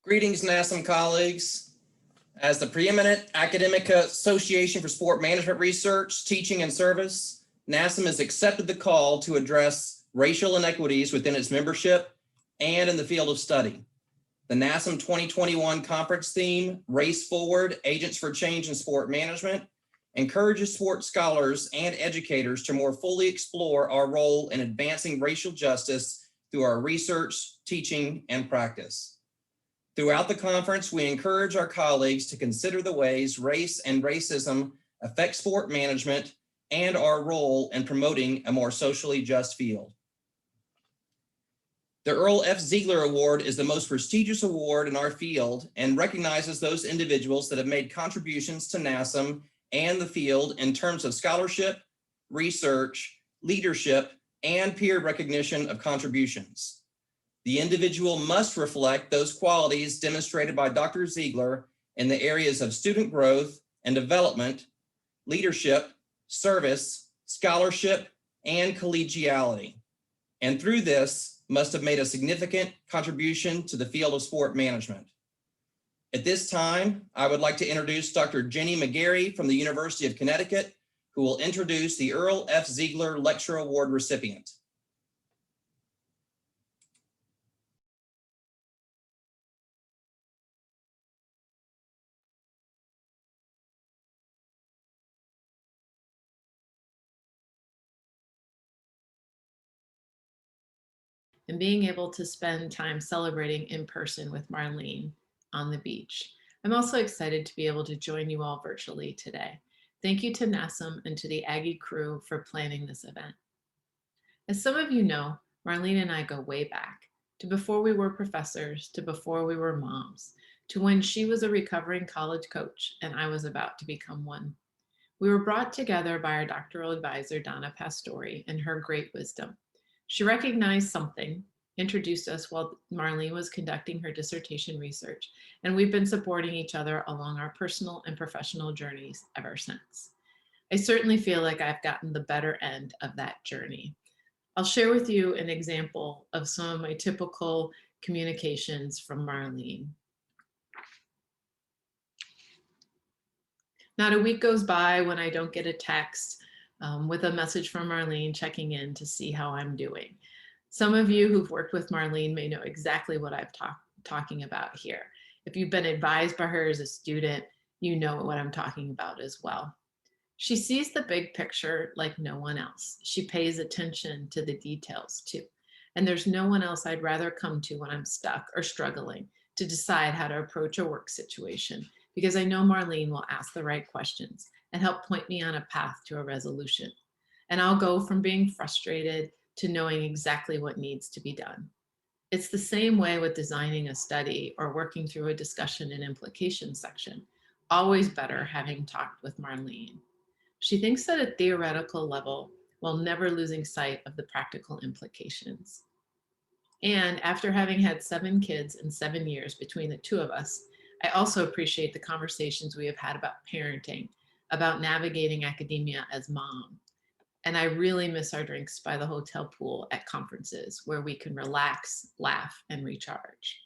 Greetings, NASSM colleagues. As the preeminent academic association for sport management research, teaching, and service, NASSM has accepted the call to address racial inequities within its membership and in the field of study. The NASSM 2021 conference theme, Race Forward, Agents for Change in Sport Management, encourages sports scholars and educators to more fully explore our role in advancing racial justice through our research, teaching, and practice. Throughout the conference, we encourage our colleagues to consider the ways race and racism affect sport management and our role in promoting a more socially just field. The Earle F. Zeigler Award is the most prestigious award in our field and recognizes those individuals that have made contributions to NASSM and the field in terms of scholarship, research, leadership, and peer recognition of contributions. The individual must reflect those qualities demonstrated by Dr. Zeigler in the areas of student growth and development, leadership, service, scholarship, and collegiality. And through this, must have made a significant contribution to the field of sport management. At this time, I would like to introduce Dr. Jenny McGarry from the University of Connecticut, who will introduce the Earle F. Zeigler Lecture Award recipient. And being able to spend time celebrating in person with Marlene on the beach. I'm also excited to be able to join you all virtually today. Thank you to NASSM and to the Aggie crew for planning this event. As some of you know, Marlene and I go way back, to before we were professors, to before we were moms, to when she was a recovering college coach and I was about to become one. We were brought together by our doctoral advisor, Donna Pastori, and her great wisdom. She recognized something, introduced us while Marlene was conducting her dissertation research, and we've been supporting each other along our personal and professional journeys ever since. I certainly feel like I've gotten the better end of that journey. I'll share with you an example of some of my typical communications from Marlene. Not a week goes by when I don't get a text with a message from Marlene checking in to see how I'm doing. Some of you who've worked with Marlene may know exactly what I'm talking about here. If you've been advised by her as a student, you know what I'm talking about as well. She sees the big picture like no one else. She pays attention to the details too. And there's no one else I'd rather come to when I'm stuck or struggling to decide how to approach a work situation, because I know Marlene will ask the right questions and help point me on a path to a resolution. And I'll go from being frustrated to knowing exactly what needs to be done. It's the same way with designing a study or working through a discussion and implication section. Always better having talked with Marlene. She thinks at a theoretical level while never losing sight of the practical implications. And after having had 7 kids in 7 years between the two of us, I also appreciate the conversations we have had about parenting, about navigating academia as mom. And I really miss our drinks by the hotel pool at conferences where we can relax, laugh, and recharge.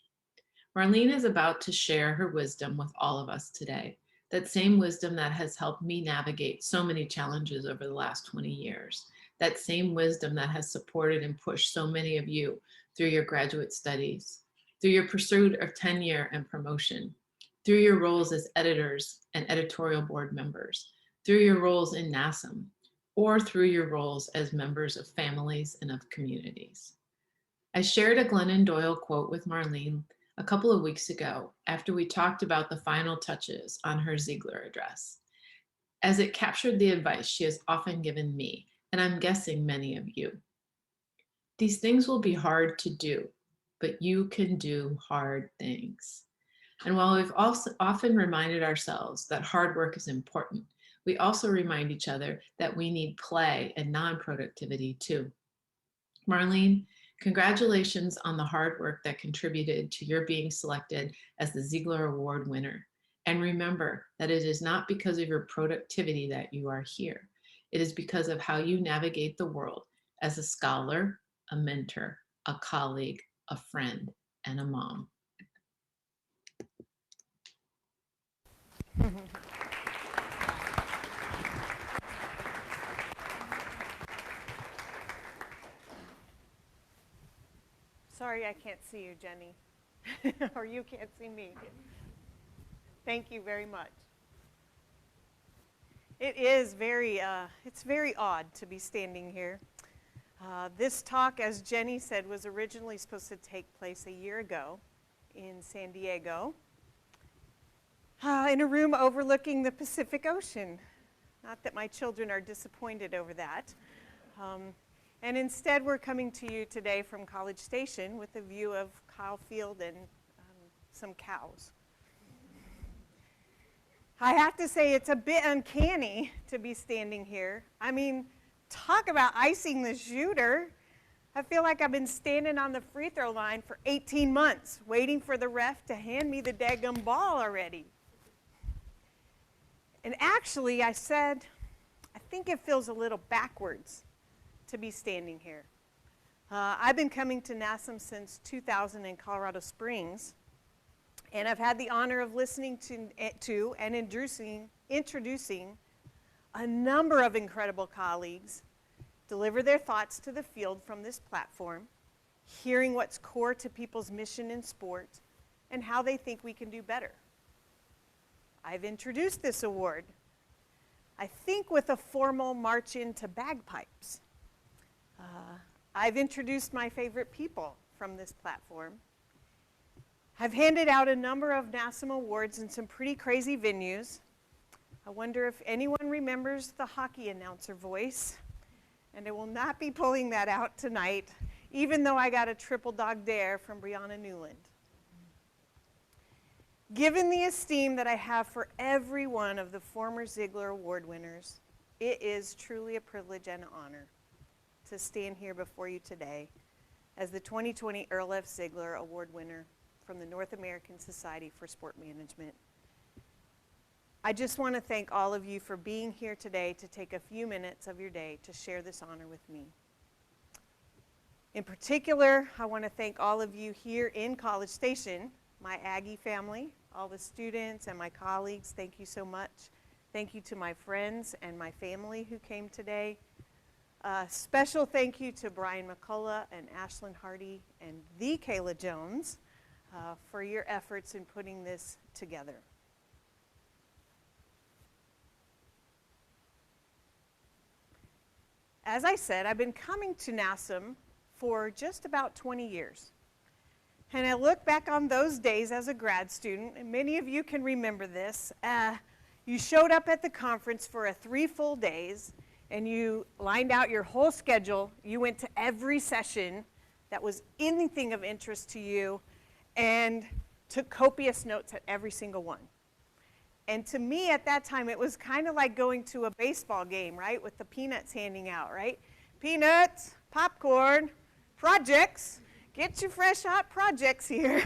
Marlene is about to share her wisdom with all of us today, that same wisdom that has helped me navigate so many challenges over the last 20 years, that same wisdom that has supported and pushed so many of you through your graduate studies, through your pursuit of tenure and promotion, through your roles as editors and editorial board members, through your roles in NASSM, or through your roles as members of families and of communities. I shared a Glennon Doyle quote with Marlene a couple of weeks ago after we talked about the final touches on her Zeigler address, as it captured the advice she has often given me, and I'm guessing many of you. These things will be hard to do, but you can do hard things. And while we've also often reminded ourselves that hard work is important, we also remind each other that we need play and non-productivity too. Marlene, congratulations on the hard work that contributed to your being selected as the Zeigler Award winner. And remember that it is not because of your productivity that you are here. It is because of how you navigate the world as a scholar, a mentor, a colleague, a friend, and a mom. Sorry I can't see you, Jenny, or you can't see me. Thank you very much. It is it's very odd to be standing here. This talk, as Jenny said, was originally supposed to take place a year ago in San Diego, in a room overlooking the Pacific Ocean. Not that my children are disappointed over that. And instead, we're coming to you today from College Station with a view of Kyle Field and some cows. I have to say it's a bit uncanny to be standing here. I mean, talk about icing the shooter. I feel like I've been standing on the free throw line for 18 months, waiting for the ref to hand me the daggum ball already. And actually, I said, I think it feels a little backwards to be standing here. I've been coming to NASSM since 2000 in Colorado Springs, and I've had the honor of listening to and introducing a number of incredible colleagues deliver their thoughts to the field from this platform, hearing what's core to people's mission in sport and how they think we can do better. I've introduced this award, I think with a formal march into bagpipes. I've introduced my favorite people from this platform. I've handed out a number of NASSM awards in some pretty crazy venues. I wonder if anyone remembers the hockey announcer voice, and I will not be pulling that out tonight, even though I got a triple dog dare from Brianna Newland. Given the esteem that I have for every one of the former Zeigler Award winners, it is truly a privilege and an honor to stand here before you today as the 2020 Earle F. Zeigler Award winner from the North American Society for Sport Management. I just want to thank all of you for being here today to take a few minutes of your day to share this honor with me. In particular, I want to thank all of you here in College Station, my Aggie family, all the students and my colleagues, thank you so much. Thank you to my friends and my family who came today. Special thank you to Brian McCullough and Ashlyn Hardy and the Kayla Jones for your efforts in putting this together. As I said, I've been coming to NASSM for just about 20 years. And I look back on those days as a grad student, and many of you can remember this. You showed up at the conference for 3 full days, and you lined out your whole schedule. You went to every session that was anything of interest to you and took copious notes at every single one. And to me at that time, it was kind of like going to a baseball game, right, with the peanuts handing out, right? Peanuts, popcorn, projects. Get your fresh hot projects here.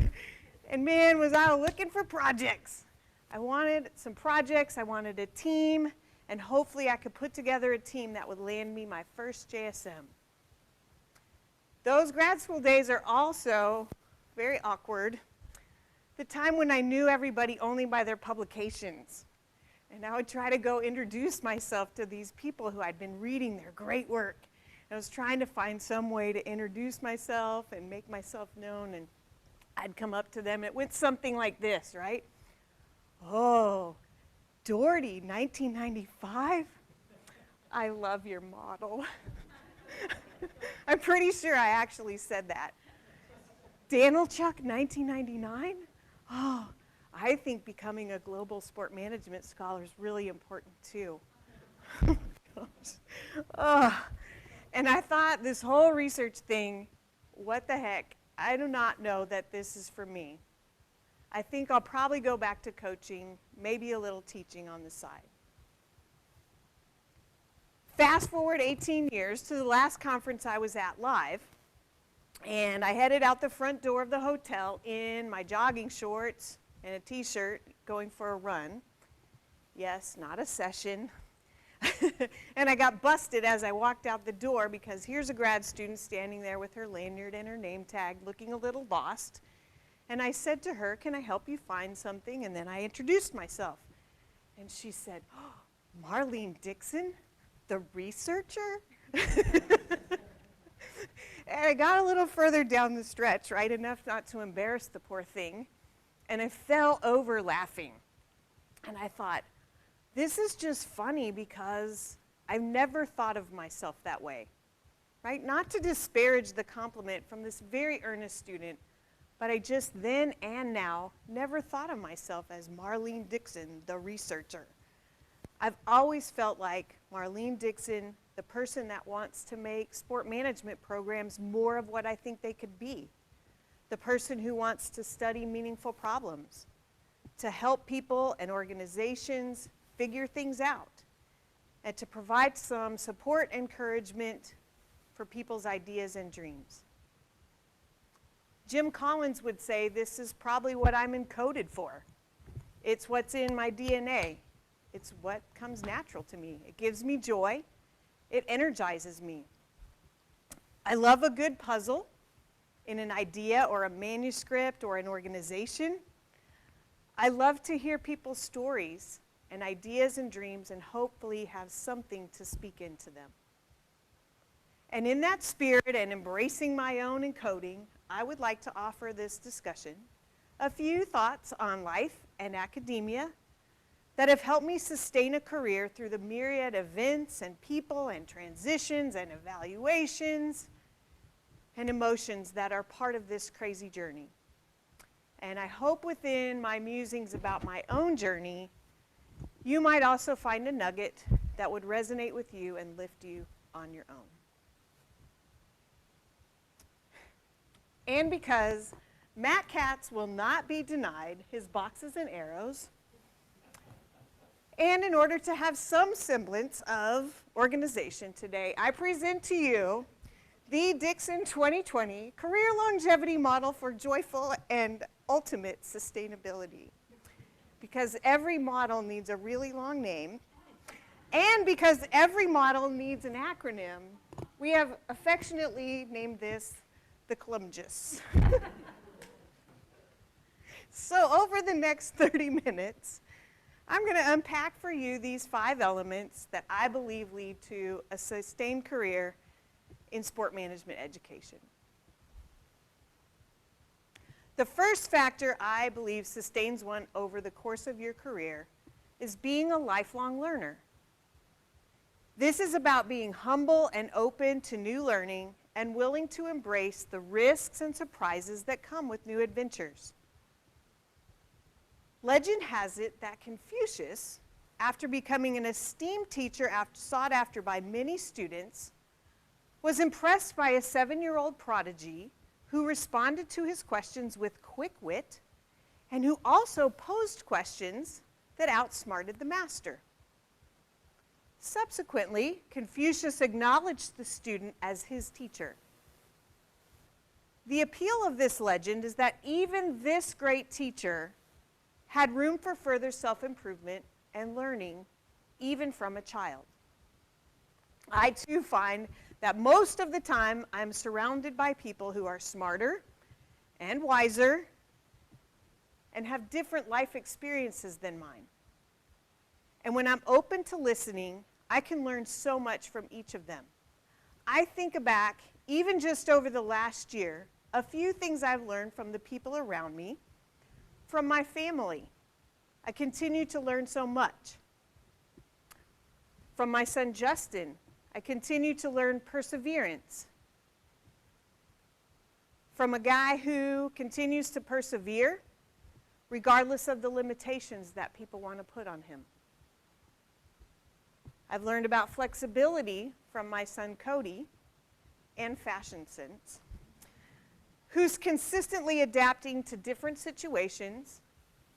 And man, was I looking for projects. I wanted some projects, I wanted a team, and hopefully I could put together a team that would land me my first JSM. Those grad school days are also very awkward. The time when I knew everybody only by their publications. And I would try to go introduce myself to these people who I'd been reading their great work. I was trying to find some way to introduce myself and make myself known, and I'd come up to them. It went something like this, right? Oh, Doherty, 1995? I love your model. I'm pretty sure I actually said that. Danilchuk, 1999? Oh, I think becoming a global sport management scholar is really important too. Oh. And I thought this whole research thing, what the heck? I do not know that this is for me. I think I'll probably go back to coaching, maybe a little teaching on the side. Fast forward 18 years to the last conference I was at live, and I headed out the front door of the hotel in my jogging shorts and a t-shirt going for a run. Yes, not a session. And I got busted as I walked out the door because here's a grad student standing there with her lanyard and her name tag looking a little lost. And I said to her, "Can I help you find something?" And then I introduced myself. And she said, "Oh, Marlene Dixon, the researcher?" And I got a little further down the stretch, right, enough not to embarrass the poor thing, and I fell over laughing. And I thought, this is just funny because I've never thought of myself that way, right? Not to disparage the compliment from this very earnest student, but I just then and now never thought of myself as Marlene Dixon, the researcher. I've always felt like Marlene Dixon, the person that wants to make sport management programs more of what I think they could be. The person who wants to study meaningful problems, to help people and organizations figure things out, and to provide some support and encouragement for people's ideas and dreams. Jim Collins would say this is probably what I'm encoded for. It's what's in my DNA. It's what comes natural to me. It gives me joy. It energizes me. I love a good puzzle in an idea or a manuscript or an organization. I love to hear people's stories and ideas and dreams and hopefully have something to speak into them. And in that spirit and embracing my own encoding, I would like to offer this discussion a few thoughts on life and academia that have helped me sustain a career through the myriad events and people and transitions and evaluations and emotions that are part of this crazy journey. And I hope within my musings about my own journey, you might also find a nugget that would resonate with you and lift you on your own. And because Matt Katz will not be denied his boxes and arrows, and in order to have some semblance of organization today, I present to you the Dixon 2020 Career Longevity Model for Joyful and Ultimate Sustainability. Because every model needs a really long name, and because every model needs an acronym, we have affectionately named this the Columgus. So over the next 30 minutes, I'm going to unpack for you these 5 elements that I believe lead to a sustained career in sport management education. The first factor I believe sustains one over the course of your career is being a lifelong learner. This is about being humble and open to new learning and willing to embrace the risks and surprises that come with new adventures. Legend has it that Confucius, after becoming an esteemed teacher sought after by many students, was impressed by a 7-year-old prodigy who responded to his questions with quick wit and who also posed questions that outsmarted the master. Subsequently, Confucius acknowledged the student as his teacher. The appeal of this legend is that even this great teacher had room for further self-improvement and learning, even from a child. I too find that most of the time I'm surrounded by people who are smarter and wiser and have different life experiences than mine. And when I'm open to listening, I can learn so much from each of them. I think back, even just over the last year, a few things I've learned from the people around me, from my family. I continue to learn so much. From my son Justin, I continue to learn perseverance. From a guy who continues to persevere, regardless of the limitations that people want to put on him. I've learned about flexibility from my son Cody, and fashion sense, who's consistently adapting to different situations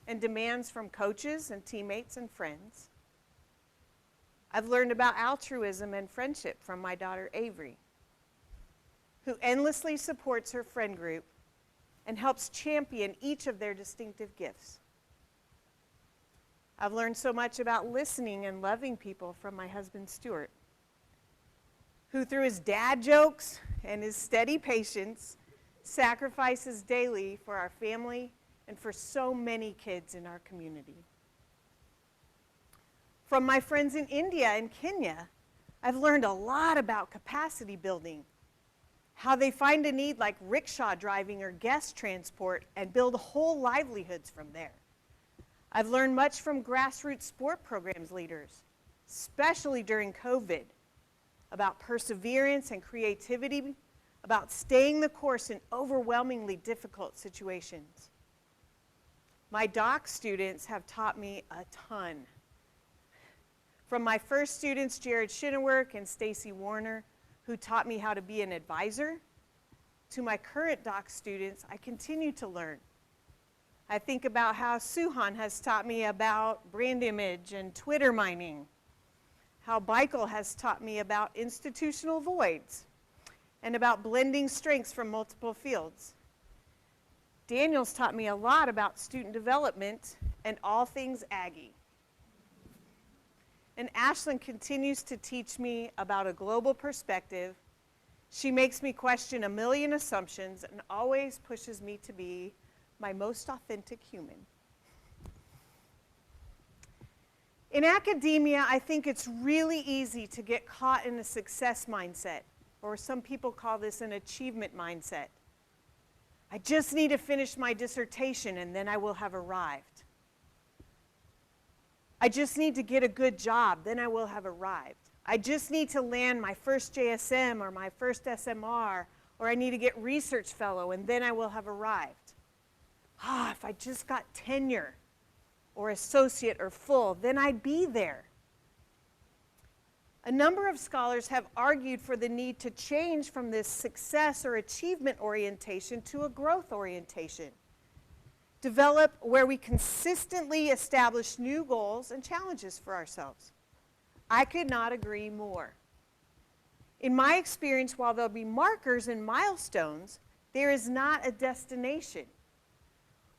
and demands from coaches and teammates and friends. I've learned about altruism and friendship from my daughter Avery, who endlessly supports her friend group and helps champion each of their distinctive gifts. I've learned so much about listening and loving people from my husband Stuart, who through his dad jokes and his steady patience sacrifices daily for our family and for so many kids in our community. From my friends in India and Kenya, I've learned a lot about capacity building, how they find a need like rickshaw driving or guest transport and build whole livelihoods from there. I've learned much from grassroots sport programs leaders, especially during COVID, about perseverance and creativity, about staying the course in overwhelmingly difficult situations. My doc students have taught me a ton. From my first students, Jared Shinnework and Stacy Warner, who taught me how to be an advisor, to my current doc students, I continue to learn. I think about how Suhan has taught me about brand image and Twitter mining, how Michael has taught me about institutional voids, and about blending strengths from multiple fields. Daniel's taught me a lot about student development and all things Aggie. And Ashlyn continues to teach me about a global perspective. She makes me question a million assumptions and always pushes me to be my most authentic human. In academia, I think it's really easy to get caught in a success mindset, or some people call this an achievement mindset. I just need to finish my dissertation and then I will have arrived. I just need to get a good job, then I will have arrived. I just need to land my first JSM or my first SMR, or I need to get research fellow and then I will have arrived. If I just got tenure or associate or full, then I'd be there. A number of scholars have argued for the need to change from this success or achievement orientation to a growth orientation. Develop where we consistently establish new goals and challenges for ourselves. I could not agree more. In my experience, while there'll be markers and milestones, there is not a destination.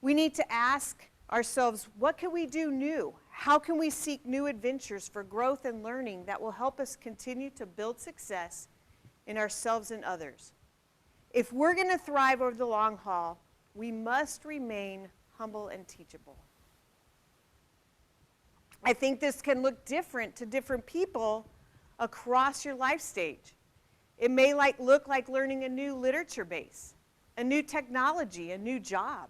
We need to ask ourselves, what can we do new? How can we seek new adventures for growth and learning that will help us continue to build success in ourselves and others? If we're going to thrive over the long haul, we must remain humble and teachable. I think this can look different to different people across your life stage. It may look like learning a new literature base, a new technology, a new job.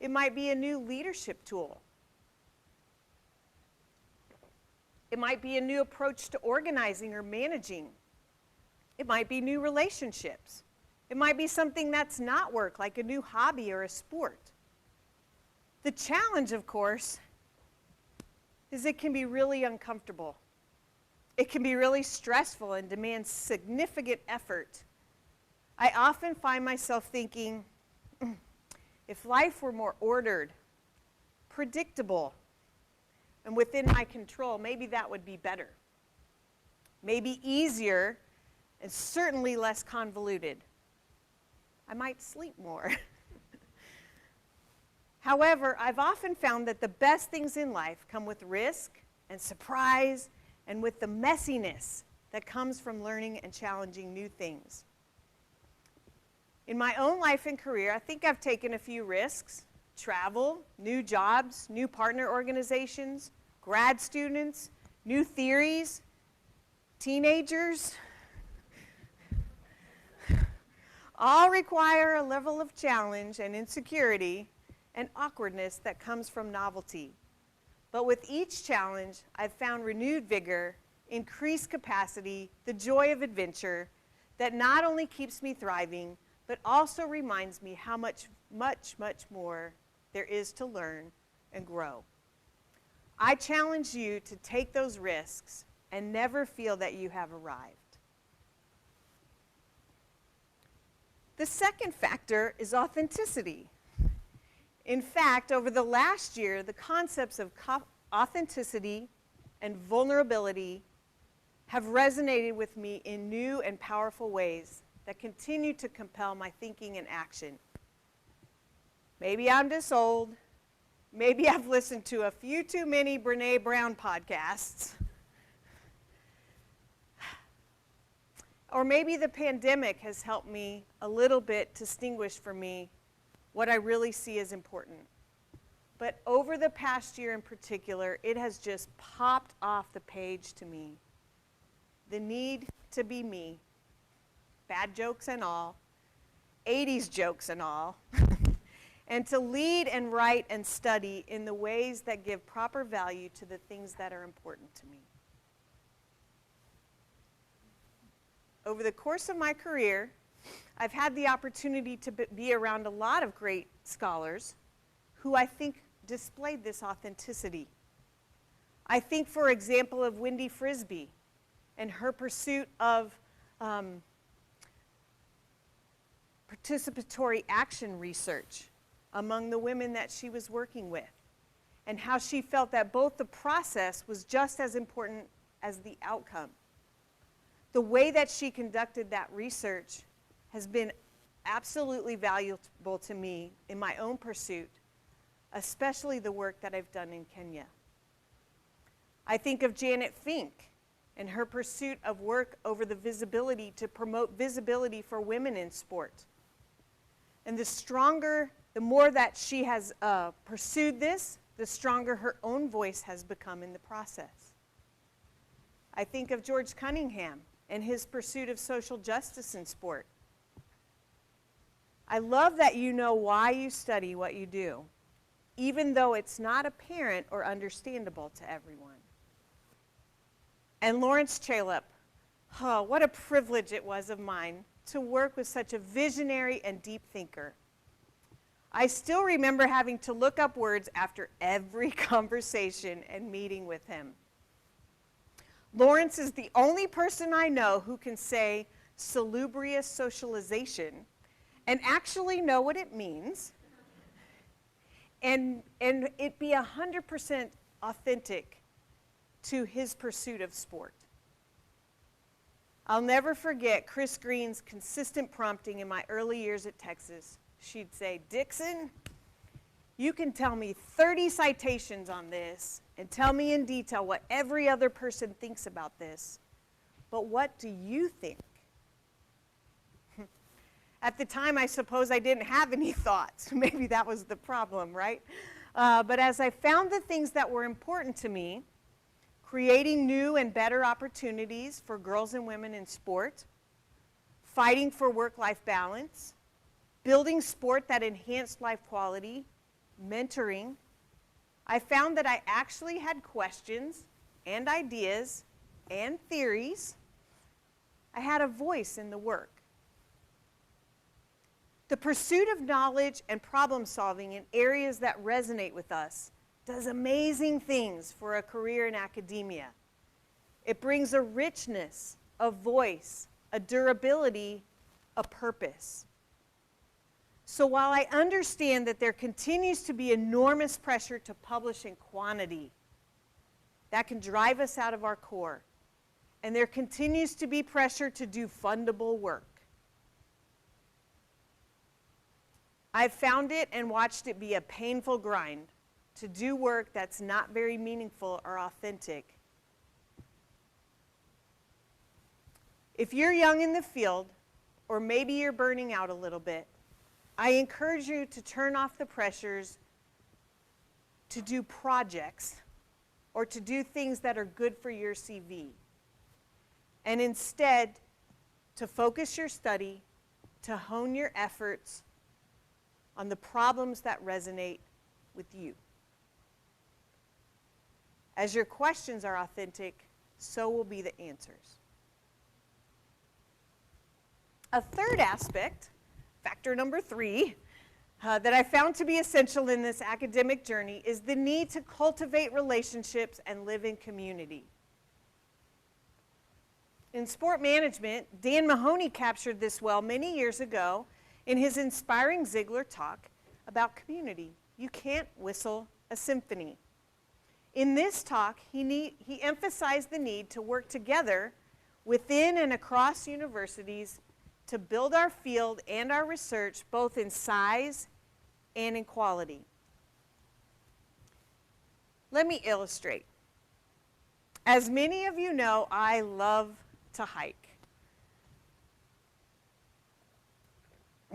It might be a new leadership tool. It might be a new approach to organizing or managing. It might be new relationships. It might be something that's not work, like a new hobby or a sport. The challenge, of course, is it can be really uncomfortable. It can be really stressful and demand significant effort. I often find myself thinking, if life were more ordered, predictable, and within my control, maybe that would be better. Maybe easier and certainly less convoluted. I might sleep more. However, I've often found that the best things in life come with risk and surprise and with the messiness that comes from learning and challenging new things. In my own life and career, I think I've taken a few risks: travel, new jobs, new partner organizations, grad students, new theories, teenagers. All require a level of challenge and insecurity and awkwardness that comes from novelty. But with each challenge, I've found renewed vigor, increased capacity, the joy of adventure that not only keeps me thriving, but also reminds me how much more there is to learn and grow. I challenge you to take those risks and never feel that you have arrived. The second factor is authenticity. In fact, over the last year, the concepts of authenticity and vulnerability have resonated with me in new and powerful ways that continue to compel my thinking and action. Maybe I'm just old. Maybe I've listened to a few too many Brené Brown podcasts. Or maybe the pandemic has helped me a little bit distinguish for me what I really see as important. but over the past year in particular, it has just popped off the page to me. The need to be me, bad jokes and all, 80s jokes and all, and to lead and write and study in the ways that give proper value to the things that are important to me. Over the course of my career, I've had the opportunity to be around a lot of great scholars who I think displayed this authenticity. I think, for example, of Wendy Frisbee and her pursuit of participatory action research among the women that she was working with, and how she felt that both the process was just as important as the outcome. The way that she conducted that research has been absolutely valuable to me in my own pursuit, especially the work that I've done in Kenya. I think of Janet Fink and her pursuit of work over the visibility to promote visibility for women in sport. And the more that she has pursued this, the stronger her own voice has become in the process. I think of George Cunningham and his pursuit of social justice in sport. I love that you know why you study what you do, even though it's not apparent or understandable to everyone. And Lawrence Chalep, oh, what a privilege it was of mine to work with such a visionary and deep thinker. I still remember having to look up words after every conversation and meeting with him. Lawrence is the only person I know who can say salubrious socialization and actually know what it means, and it be 100% authentic to his pursuit of sport. I'll never forget Chris Green's consistent prompting in my early years at Texas. She'd say, "Dixon, you can tell me 30 citations on this and tell me in detail what every other person thinks about this, but what do you think?" At the time, I suppose I didn't have any thoughts. Maybe that was the problem, right? But as I found the things that were important to me, creating new and better opportunities for girls and women in sport, fighting for work-life balance, building sport that enhanced life quality, mentoring, I found that I actually had questions and ideas and theories. I had a voice in the work. The pursuit of knowledge and problem solving in areas that resonate with us does amazing things for a career in academia. It brings a richness, a voice, a durability, a purpose. So while I understand that there continues to be enormous pressure to publish in quantity, that can drive us out of our core, and there continues to be pressure to do fundable work, I've found it and watched it be a painful grind to do work that's not very meaningful or authentic. If you're young in the field, or maybe you're burning out a little bit, I encourage you to turn off the pressures to do projects or to do things that are good for your CV, and instead to focus your study, to hone your efforts on the problems that resonate with you. As your questions are authentic, so will be the answers. A third aspect, factor number 3, that I found to be essential in this academic journey is the need to cultivate relationships and live in community. In sport management, Dan Mahoney captured this well many years ago in his inspiring Zeigler talk about community. You can't whistle a symphony. In this talk, he emphasized the need to work together within and across universities to build our field and our research both in size and in quality. Let me illustrate. As many of you know, I love to hike.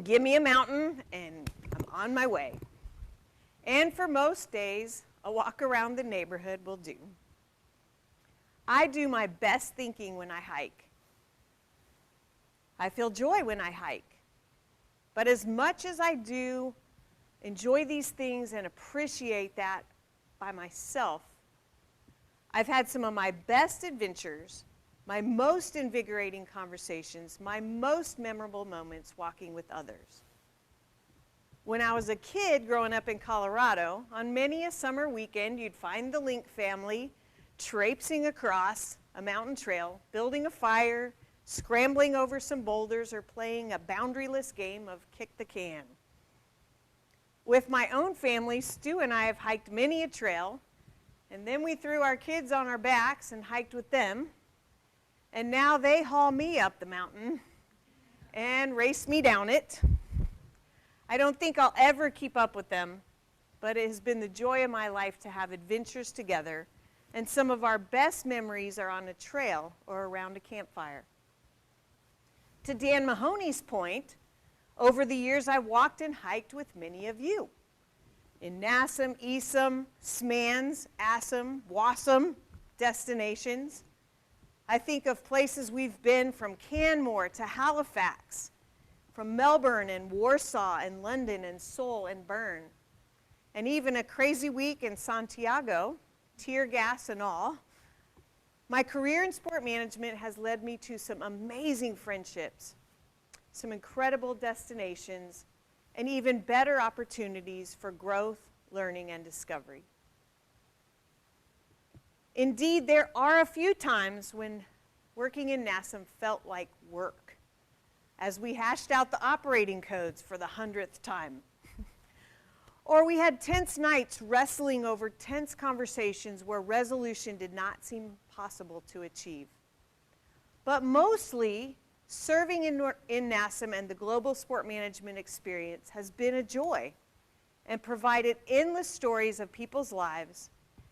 Give me a mountain and I'm on my way. And for most days, a walk around the neighborhood will do. I do my best thinking when I hike. I feel joy when I hike. But as much as I do enjoy these things and appreciate that by myself, I've had some of my best adventures, my most invigorating conversations, my most memorable moments walking with others. When I was a kid growing up in Colorado, on many a summer weekend, you'd find the Link family traipsing across a mountain trail, building a fire, scrambling over some boulders, or playing a boundaryless game of kick the can. With my own family, Stu and I have hiked many a trail, and then we threw our kids on our backs and hiked with them, and now they haul me up the mountain and race me down it. I don't think I'll ever keep up with them, but it has been the joy of my life to have adventures together, and some of our best memories are on a trail or around a campfire. To Dan Mahoney's point, over the years I've walked and hiked with many of you in NASSM, ESM, SMANS, ASSM, WASM destinations. I think of places we've been from Canmore to Halifax, from Melbourne and Warsaw and London and Seoul and Bern, and even a crazy week in Santiago, tear gas and all. My career in sport management has led me to some amazing friendships, some incredible destinations, and even better opportunities for growth, learning, and discovery. Indeed, there are a few times when working in NASSM felt like work, as we hashed out the operating codes for the 100th time. Or we had tense nights wrestling over tense conversations where resolution did not seem possible to achieve. But mostly, serving in NASSM and the global sport management experience has been a joy and provided endless stories of people's lives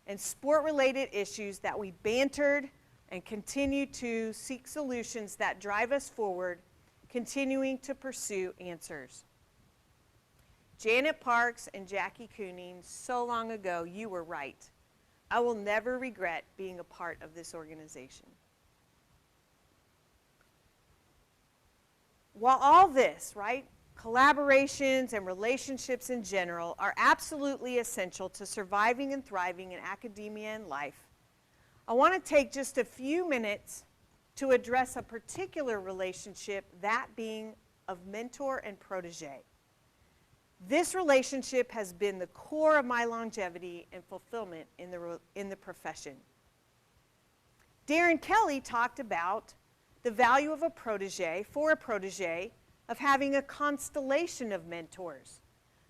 and sport-related issues that we bantered and continue to seek solutions that drive us forward, continuing to pursue answers. Janet Parks and Jackie Cooning, so long ago, you were right. I will never regret being a part of this organization. While all this, right, collaborations and relationships in general are absolutely essential to surviving and thriving in academia and life, I want to take just a few minutes to address a particular relationship, that being of mentor and protege. This relationship has been the core of my longevity and fulfillment in the profession. Darren Kelly talked about the value of a protege, of having a constellation of mentors,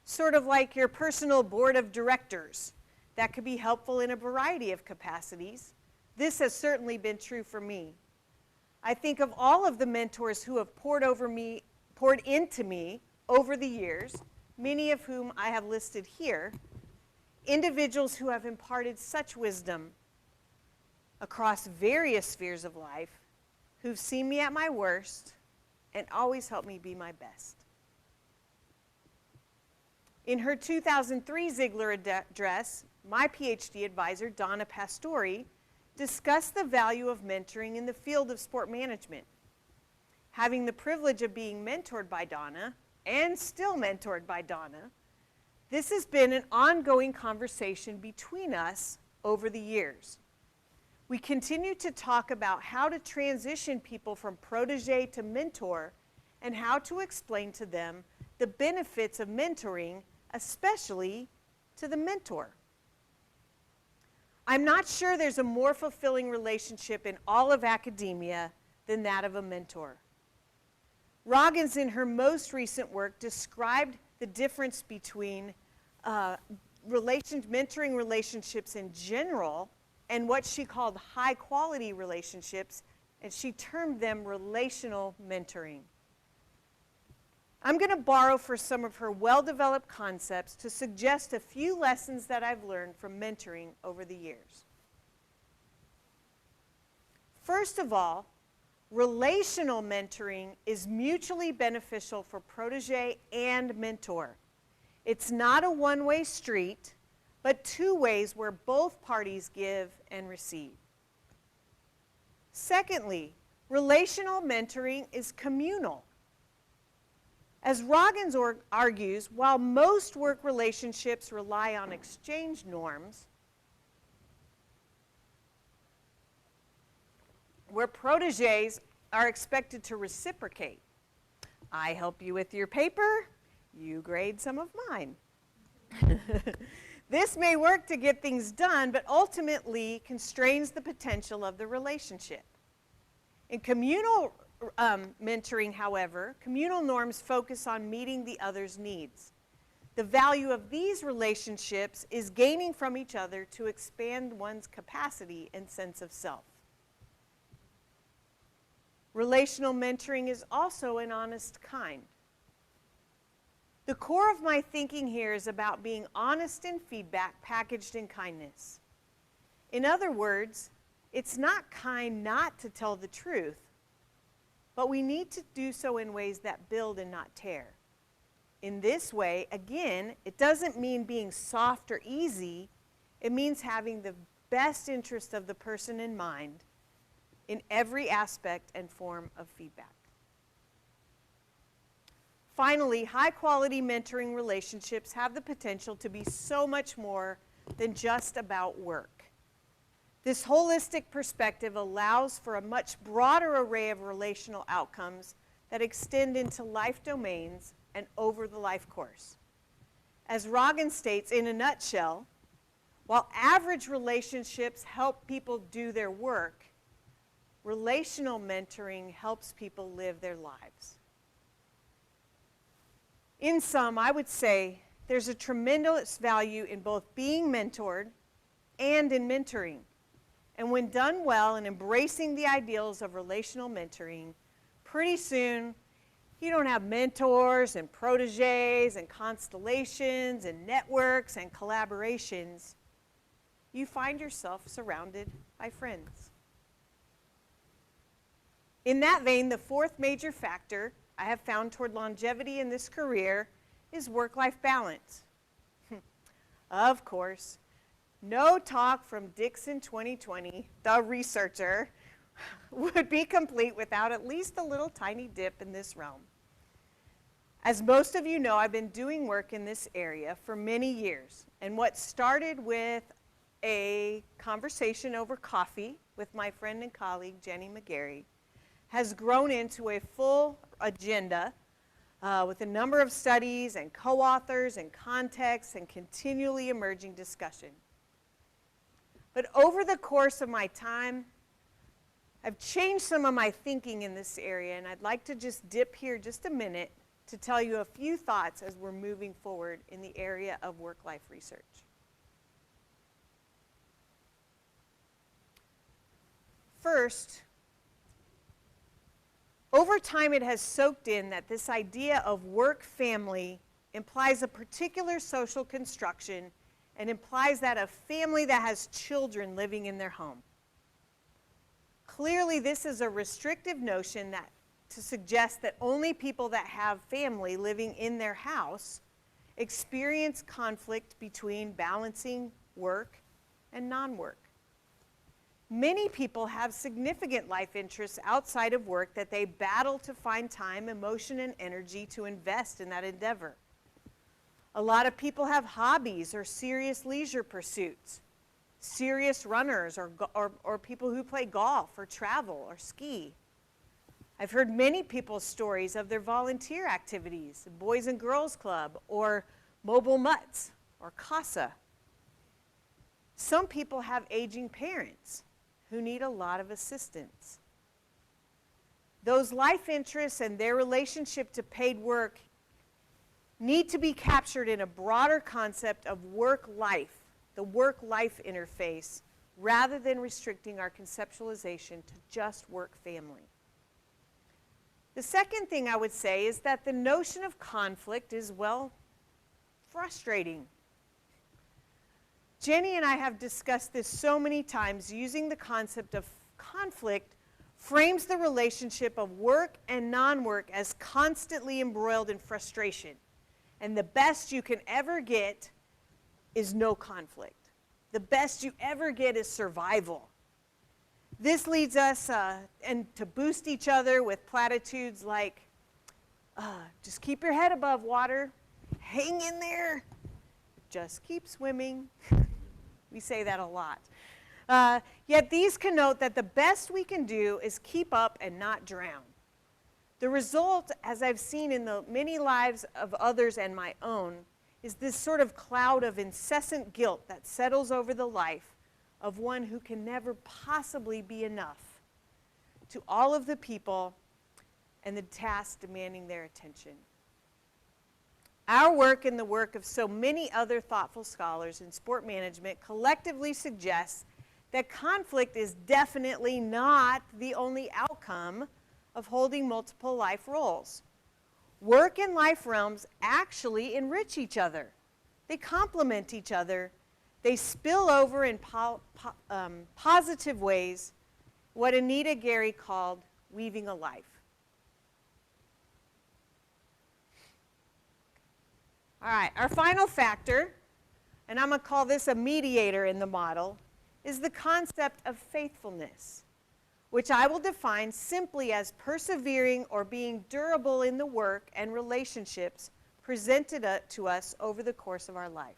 sort of like your personal board of directors that could be helpful in a variety of capacities. This has certainly been true for me. I think of all of the mentors who have poured into me over the years, many of whom I have listed here, individuals who have imparted such wisdom across various spheres of life, who've seen me at my worst and always helped me be my best. In her 2003 Zeigler address, my PhD advisor, Donna Pastori, discussed the value of mentoring in the field of sport management. Having the privilege of being mentored by Donna, and still mentored by Donna, this has been an ongoing conversation between us over the years. We continue to talk about how to transition people from protege to mentor and how to explain to them the benefits of mentoring, especially to the mentor. I'm not sure there's a more fulfilling relationship in all of academia than that of a mentor. Roggins, in her most recent work, described the difference between mentoring relationships in general and what she called high-quality relationships, and she termed them relational mentoring. I'm going to borrow for some of her well-developed concepts to suggest a few lessons that I've learned from mentoring over the years. First of all, relational mentoring is mutually beneficial for protege and mentor. It's not a one-way street, but two ways where both parties give and receive. Secondly, relational mentoring is communal. As Roggins argues, while most work relationships rely on exchange norms, where proteges are expected to reciprocate. I help you with your paper, you grade some of mine. This may work to get things done, but ultimately constrains the potential of the relationship. In communal mentoring, however, communal norms focus on meeting the other's needs. The value of these relationships is gaining from each other to expand one's capacity and sense of self. Relational mentoring is also an honest kind. The core of my thinking here is about being honest in feedback packaged in kindness. In other words, it's not kind not to tell the truth, but we need to do so in ways that build and not tear. In this way, again, it doesn't mean being soft or easy. It means having the best interest of the person in mind in every aspect and form of feedback. Finally, high-quality mentoring relationships have the potential to be so much more than just about work. This holistic perspective allows for a much broader array of relational outcomes that extend into life domains and over the life course. As Roggins states, in a nutshell, while average relationships help people do their work, relational mentoring helps people live their lives. In sum, I would say there's a tremendous value in both being mentored and in mentoring. And when done well and embracing the ideals of relational mentoring, pretty soon you don't have mentors and proteges and constellations and networks and collaborations. You find yourself surrounded by friends. In that vein, the fourth major factor I have found toward longevity in this career is work-life balance. Of course, no talk from Dixon 2020, the researcher, would be complete without at least a little tiny dip in this realm. As most of you know, I've been doing work in this area for many years, and what started with a conversation over coffee with my friend and colleague, Jenny McGarry, has grown into a full agenda with a number of studies and co-authors and contexts and continually emerging discussion. But over the course of my time, I've changed some of my thinking in this area, and I'd like to just dip here just a minute to tell you a few thoughts as we're moving forward in the area of work-life research. First, over time it has soaked in that this idea of work-family implies a particular social construction and implies that a family that has children living in their home. Clearly, this is a restrictive notion to suggest that only people that have family living in their house experience conflict between balancing work and non-work. Many people have significant life interests outside of work that they battle to find time, emotion, and energy to invest in that endeavor. A lot of people have hobbies or serious leisure pursuits, serious runners or people who play golf or travel or ski. I've heard many people's stories of their volunteer activities, Boys and Girls Club or Mobile Mutts or CASA. Some people have aging parents who need a lot of assistance. Those life interests and their relationship to paid work need to be captured in a broader concept of work-life, the work-life interface, rather than restricting our conceptualization to just work-family. The second thing I would say is that the notion of conflict is, well, frustrating. Jenny and I have discussed this so many times. Using the concept of conflict frames the relationship of work and non-work as constantly embroiled in frustration. And the best you can ever get is no conflict. The best you ever get is survival. This leads us and to boost each other with platitudes like, just keep your head above water, hang in there, just keep swimming. We say that a lot. Yet these connote that the best we can do is keep up and not drown. The result, as I've seen in the many lives of others and my own, is this sort of cloud of incessant guilt that settles over the life of one who can never possibly be enough to all of the people and the tasks demanding their attention. Our work and the work of so many other thoughtful scholars in sport management collectively suggests that conflict is definitely not the only outcome of holding multiple life roles. Work and life realms actually enrich each other. They complement each other. They spill over in positive ways, what Anita Gary called weaving a life. All right, our final factor, and I'm going to call this a mediator in the model, is the concept of faithfulness, which I will define simply as persevering or being durable in the work and relationships presented to us over the course of our life.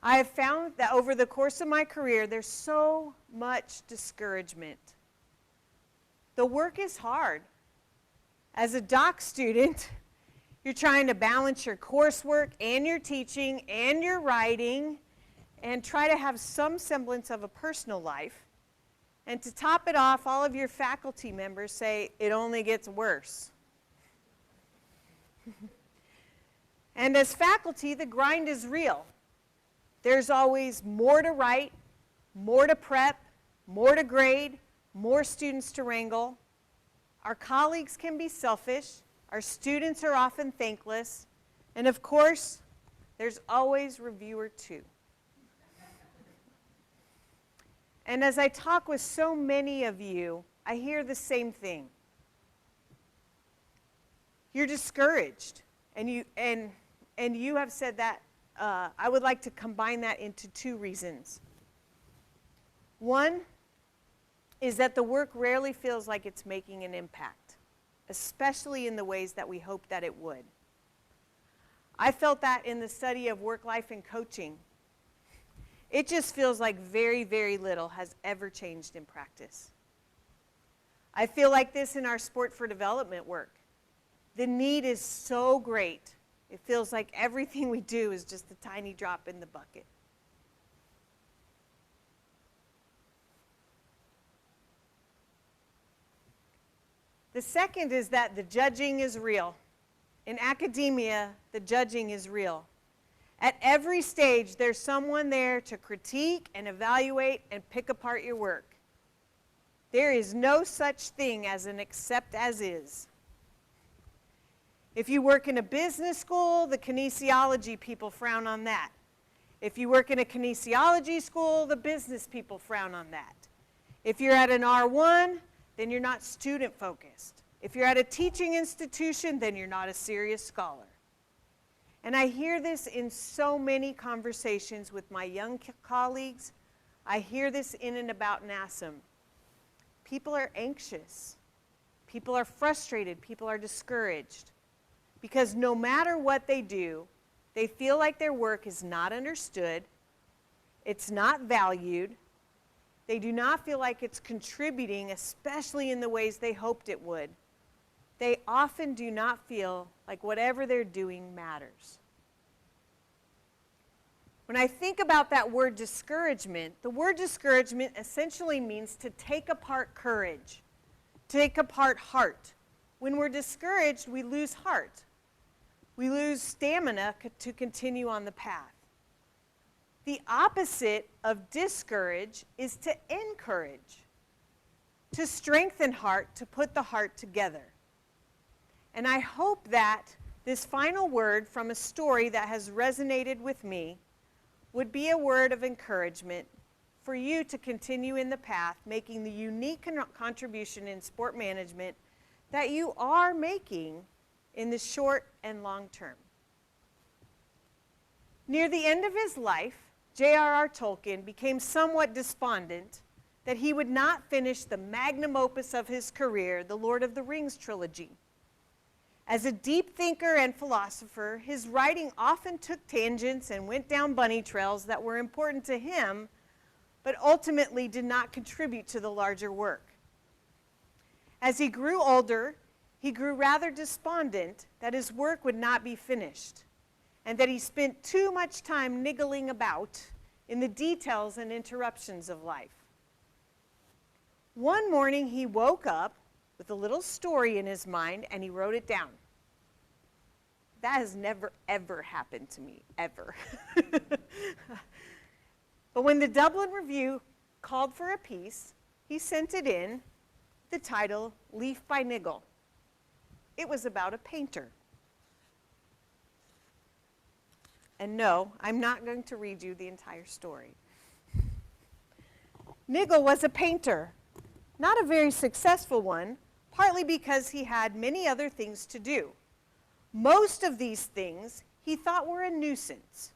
I have found that over the course of my career, there's so much discouragement. The work is hard. As a doc student, you're trying to balance your coursework and your teaching and your writing and try to have some semblance of a personal life. And to top it off, all of your faculty members say it only gets worse. And as faculty, the grind is real. There's always more to write, more to prep, more to grade, more students to wrangle. Our colleagues can be selfish. Our students are often thankless. And of course, there's always reviewer 2. And as I talk with so many of you, I hear the same thing. You're discouraged. And you have said that. I would like to combine that into 2 reasons. One is that the work rarely feels like it's making an impact, especially in the ways that we hoped that it would. I felt that in the study of work life and coaching. It just feels like very, very little has ever changed in practice. I feel like this in our sport for development work. The need is so great. It feels like everything we do is just a tiny drop in the bucket. The second is that the judging is real. In academia, the judging is real. At every stage, there's someone there to critique and evaluate and pick apart your work. There is no such thing as an accept as is. If you work in a business school, the kinesiology people frown on that. If you work in a kinesiology school, the business people frown on that. If you're at an R1, then you're not student focused. If you're at a teaching institution, then you're not a serious scholar. And I hear this in so many conversations with my young colleagues. I hear this in and about NASSM. People are anxious. People are frustrated. People are discouraged. Because no matter what they do, they feel like their work is not understood, it's not valued, they do not feel like it's contributing, especially in the ways they hoped it would. They often do not feel like whatever they're doing matters. When I think about that word discouragement, the word discouragement essentially means to take apart courage, take apart heart. When we're discouraged, we lose heart. We lose stamina to continue on the path. The opposite of discourage is to encourage, to strengthen heart, to put the heart together. And I hope that this final word from a story that has resonated with me would be a word of encouragement for you to continue in the path, making the unique contribution in sport management that you are making in the short and long term. Near the end of his life, J.R.R. Tolkien became somewhat despondent that he would not finish the magnum opus of his career, the Lord of the Rings trilogy. As a deep thinker and philosopher, his writing often took tangents and went down bunny trails that were important to him, but ultimately did not contribute to the larger work. As he grew older, he grew rather despondent that his work would not be finished, and that he spent too much time niggling about in the details and interruptions of life. One morning he woke up with a little story in his mind and he wrote it down. That has never, ever happened to me, ever. But when the Dublin Review called for a piece, he sent it in, the title, Leaf by Niggle. It was about a painter. And no, I'm not going to read you the entire story. Niggle was a painter, not a very successful one, partly because he had many other things to do. Most of these things he thought were a nuisance,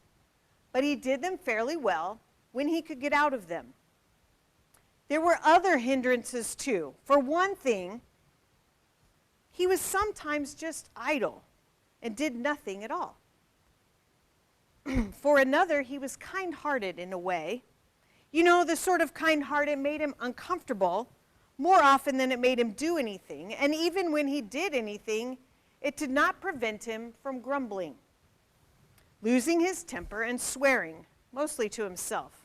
but he did them fairly well when he could get out of them. There were other hindrances too. For one thing, he was sometimes just idle and did nothing at all. For another, he was kind-hearted in a way. You know, the sort of kind-hearted made him uncomfortable more often than it made him do anything. And even when he did anything, it did not prevent him from grumbling, losing his temper and swearing, mostly to himself.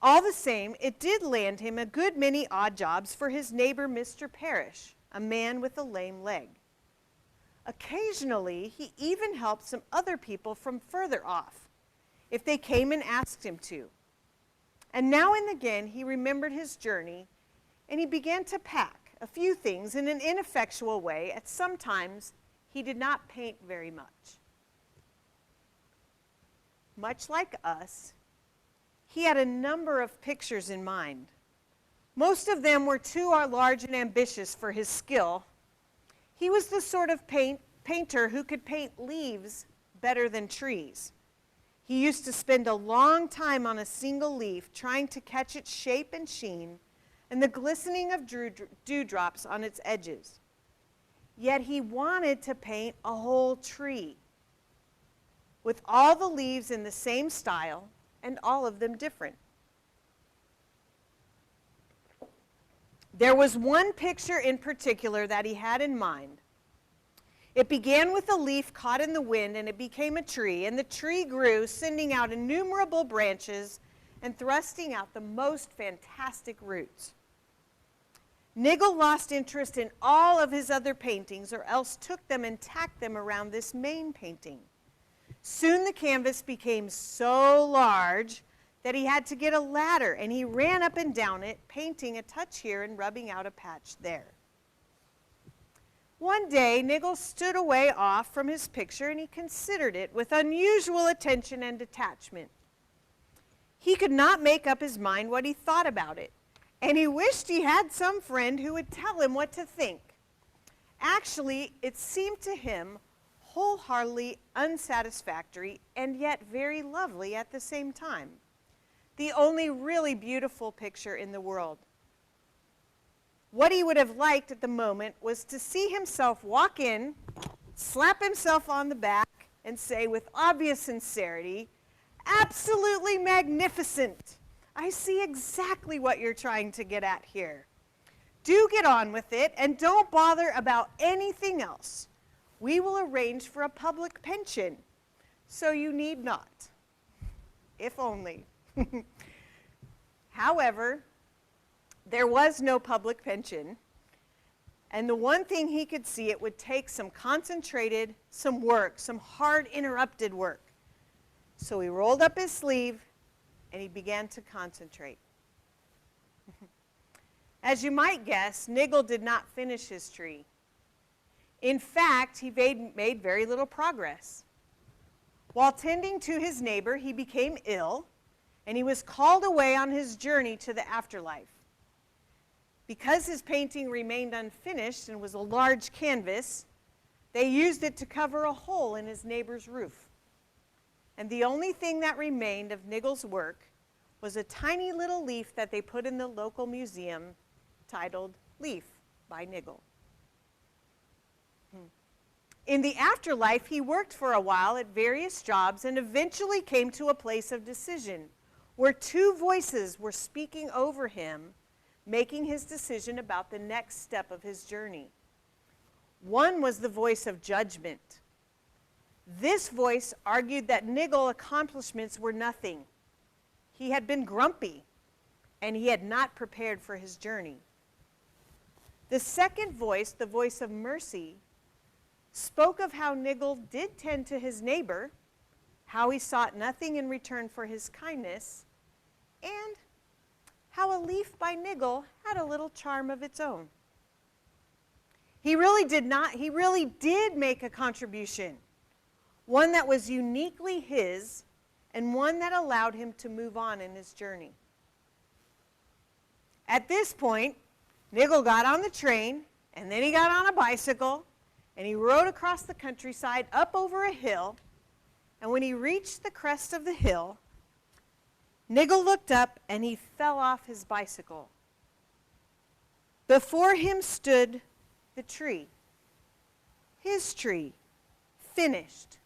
All the same, it did land him a good many odd jobs for his neighbor, Mr. Parrish, a man with a lame leg. Occasionally, he even helped some other people from further off, if they came and asked him to. And now and again, he remembered his journey, and he began to pack a few things in an ineffectual way, and sometimes he did not paint very much. Much like us, he had a number of pictures in mind. Most of them were too large and ambitious for his skill. He was the sort of painter who could paint leaves better than trees. He used to spend a long time on a single leaf trying to catch its shape and sheen and the glistening of dewdrops on its edges. Yet he wanted to paint a whole tree with all the leaves in the same style and all of them different. There was one picture in particular that he had in mind. It began with a leaf caught in the wind, and it became a tree, and the tree grew, sending out innumerable branches and thrusting out the most fantastic roots. Niggle lost interest in all of his other paintings, or else took them and tacked them around this main painting. Soon the canvas became so large that he had to get a ladder, and he ran up and down it, painting a touch here and rubbing out a patch there. One day, Niggle stood away off from his picture, and he considered it with unusual attention and detachment. He could not make up his mind what he thought about it, and he wished he had some friend who would tell him what to think. Actually, it seemed to him wholeheartedly unsatisfactory and yet very lovely at the same time. The only really beautiful picture in the world. What he would have liked at the moment was to see himself walk in, slap himself on the back, and say with obvious sincerity, "Absolutely magnificent! I see exactly what you're trying to get at here. Do get on with it, and don't bother about anything else. We will arrange for a public pension, so you need not." If only. However, there was no public pension, and the one thing he could see, it would take some concentrated, some work, some hard interrupted work. So he rolled up his sleeve and he began to concentrate. As you might guess, Niggle did not finish his tree. In fact, he made very little progress. While tending to his neighbor, he became ill, and he was called away on his journey to the afterlife. Because his painting remained unfinished and was a large canvas, They used it to cover a hole in his neighbor's roof. And the only thing that remained of Niggle's work was a tiny little leaf that they put in the local museum titled Leaf by Niggle. In the afterlife, he worked for a while at various jobs and eventually came to a place of decision where two voices were speaking over him, making his decision about the next step of his journey. One was the voice of judgment. This voice argued that Niggle's accomplishments were nothing. He had been grumpy, and he had not prepared for his journey. The second voice, the voice of mercy, spoke of how Niggle did tend to his neighbor, how he sought nothing in return for his kindness, and how a leaf by Niggle had a little charm of its own. He really did make a contribution, one that was uniquely his and one that allowed him to move on in his journey. At this point, Niggle got on the train, and then he got on a bicycle, and he rode across the countryside up over a hill, and when he reached the crest of the hill, Niggle looked up and he fell off his bicycle. Before him stood the tree, his tree, finished.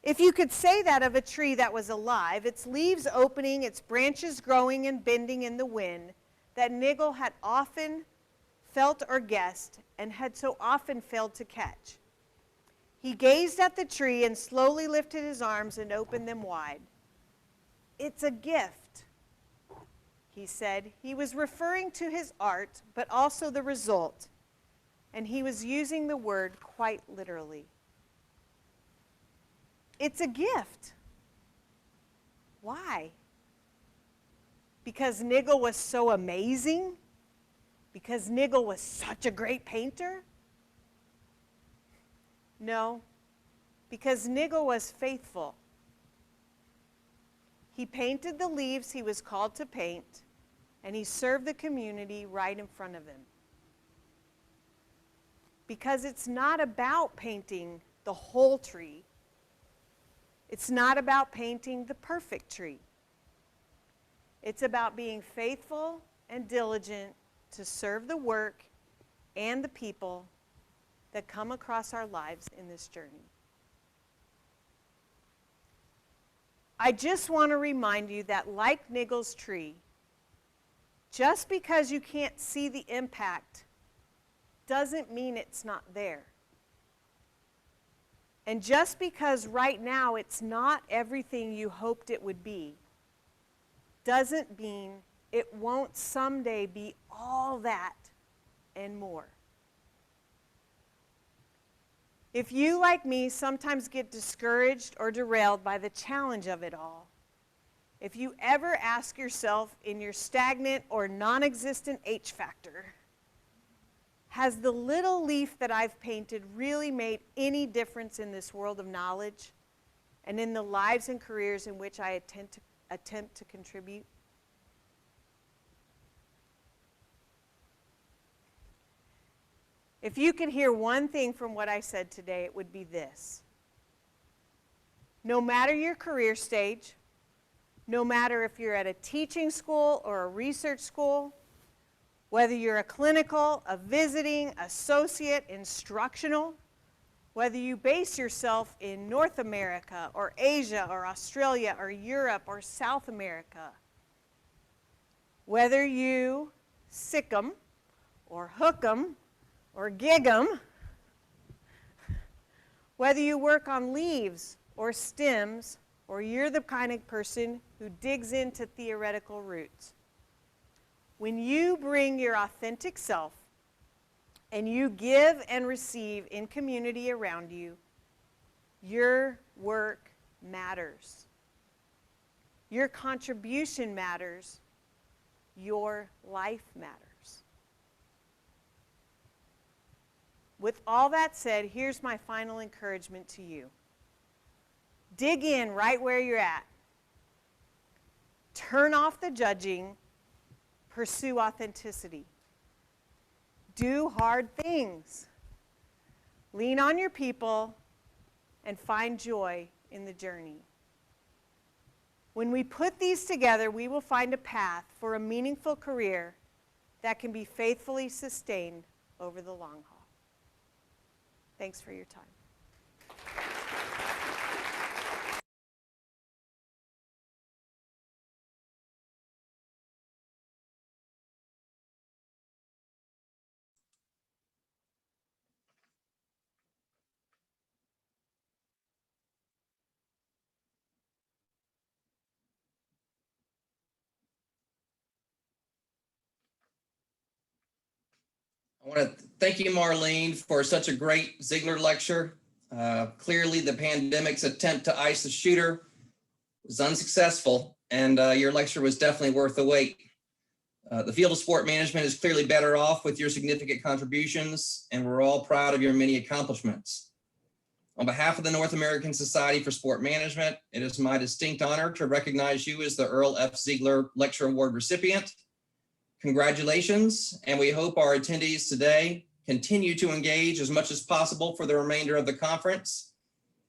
If you could say that of a tree that was alive, its leaves opening, its branches growing and bending in the wind, that Niggle had often felt or guessed and had so often failed to catch. He gazed at the tree and slowly lifted his arms and opened them wide. "It's a gift," he said. He was referring to his art, but also the result, and he was using the word quite literally. It's a gift. Why? Because Niggle was so amazing? Because Niggle was such a great painter? No, because Niggle was faithful. He painted the leaves he was called to paint, and he served the community right in front of him. Because it's not about painting the whole tree. It's not about painting the perfect tree. It's about being faithful and diligent to serve the work and the people that come across our lives in this journey. I just want to remind you that like Niggle's tree, just because you can't see the impact doesn't mean it's not there. And just because right now it's not everything you hoped it would be, doesn't mean it won't someday be all that and more. If you, like me, sometimes get discouraged or derailed by the challenge of it all, if you ever ask yourself in your stagnant or non-existent H factor, has the little leaf that I've painted really made any difference in this world of knowledge and in the lives and careers in which I attempt to contribute? If you could hear one thing from what I said today, it would be this. No matter your career stage, no matter if you're at a teaching school or a research school, whether you're a clinical, a visiting, associate, instructional, whether you base yourself in North America or Asia or Australia or Europe or South America, whether you sick 'em or hook 'em or gig 'em, whether you work on leaves or stems, or you're the kind of person who digs into theoretical roots. When you bring your authentic self and you give and receive in community around you, your work matters. Your contribution matters. Your life matters. With all that said, here's my final encouragement to you. Dig in right where you're at. Turn off the judging. Pursue authenticity. Do hard things. lean on your people, and find joy in the journey. When we put these together, we will find a path for a meaningful career that can be faithfully sustained over the long haul. Thanks for your time. I want to thank you, Marlene, for such a great Zeigler lecture. Clearly, the pandemic's attempt to ice the shooter was unsuccessful, and your lecture was definitely worth the wait. The field of sport management is clearly better off with your significant contributions, and we're all proud of your many accomplishments. On behalf of the North American Society for Sport Management, it is my distinct honor to recognize you as the Earle F. Zeigler Lecture Award recipient. Congratulations, and we hope our attendees today continue to engage as much as possible for the remainder of the conference.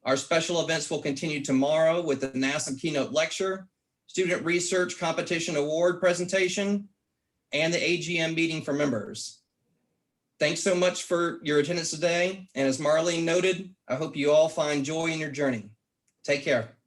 Our special events will continue tomorrow with the NASSM keynote lecture, student research competition award presentation, and the AGM meeting for members. Thanks so much for your attendance today. And as Marlene noted, I hope you all find joy in your journey. Take care.